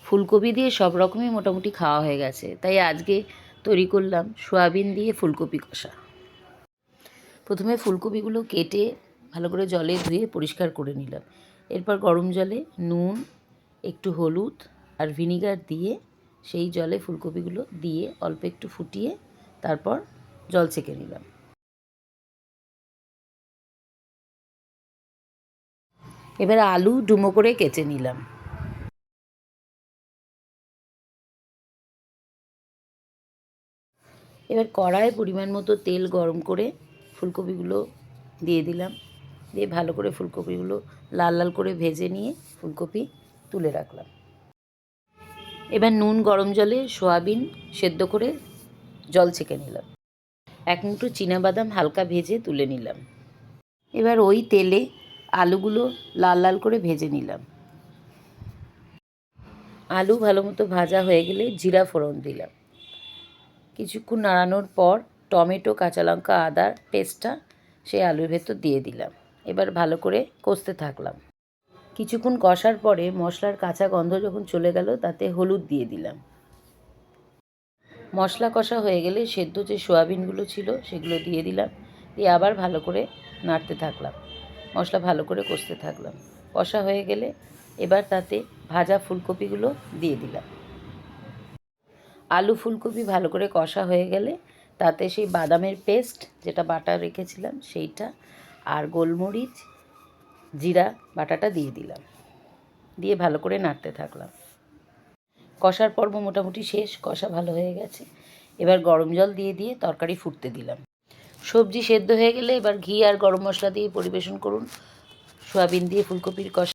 ফুলকপি দিয়ে সব রকমই মোটামুটি খাওয়া হয়ে গেছে, তাই আজকে তৈরি করলাম সয়াবিন দিয়ে ফুলকপি কষা। প্রথমে ফুলকপিগুলো কেটে ভালো করে জলে ধুয়ে পরিষ্কার করে নিলাম। এরপর গরম জলে নুন, একটু হলুদ আর ভিনিগার দিয়ে সেই জলে ফুলকপিগুলো দিয়ে অল্প একটু ফুটিয়ে তারপর জল ছেঁকে নিলাম। এবার আলু ডুমো করে কেটে নিলাম। এবার কড়ায় পরিমাণ মতো তেল গরম করে ফুলকপিগুলো দিয়ে দিলাম, দিয়ে ভালো করে ফুলকপিগুলো লাল লাল করে ভেজে নিয়ে ফুলকপি তুলে রাখলাম। এবার নুন গরম জলে সয়াবিন সেদ্ধ করে জল ছেঁকে নিলাম। এক মুঠো চীনাবাদাম হালকা ভেজে তুলে নিলাম। এবার ওই তেলে আলুগুলো লাল লাল করে ভেজে নিলাম। আলু ভালো মতো ভাজা হয়ে গেলে জিরা ফোড়ন দিলাম। কিছুক্ষণ নাড়ানোর পর টমেটো, কাঁচা লঙ্কা, আদার পেস্টটা সেই আলুর ভেতর দিয়ে দিলাম। এবার ভালো করে কষতে থাকলাম। কিছুক্ষণ কষার পরে মশলার কাঁচা গন্ধ যখন চলে গেল তাতে হলুদ দিয়ে দিলাম। মশলা কষা হয়ে গেলে সেদ্ধ যে সয়াবিনগুলো ছিল সেগুলো দিয়ে দিলাম, দিয়ে আবার ভালো করে নাড়তে থাকলাম। মশলা ভালো করে কষতে থাকলাম। কষা হয়ে গেলে এবার তাতে ভাজা ফুলকপিগুলো দিয়ে দিলাম। আলু ফুলকপি ভালো করে কষা হয়ে গেলে তাতে সেই বাদামের পেস্ট যেটা বাটা রেখেছিলাম সেইটা আর গোলমরিচ, জিরা বাটাটা দিয়ে দিলাম, দিয়ে ভালো করে নাড়তে থাকলাম। কষার পর্ব মোটামুটি শেষ, কষা ভালো হয়ে গেছে। এবার গরম জল দিয়ে দিয়ে তরকারি ফুটতে দিলাম। সবজি সেদ্ধ হয়ে গেলে এবার ঘি আর গরম মশলা দিয়ে পরিবেশন করুন সয়াবিন দিয়ে ফুলকপির কষা।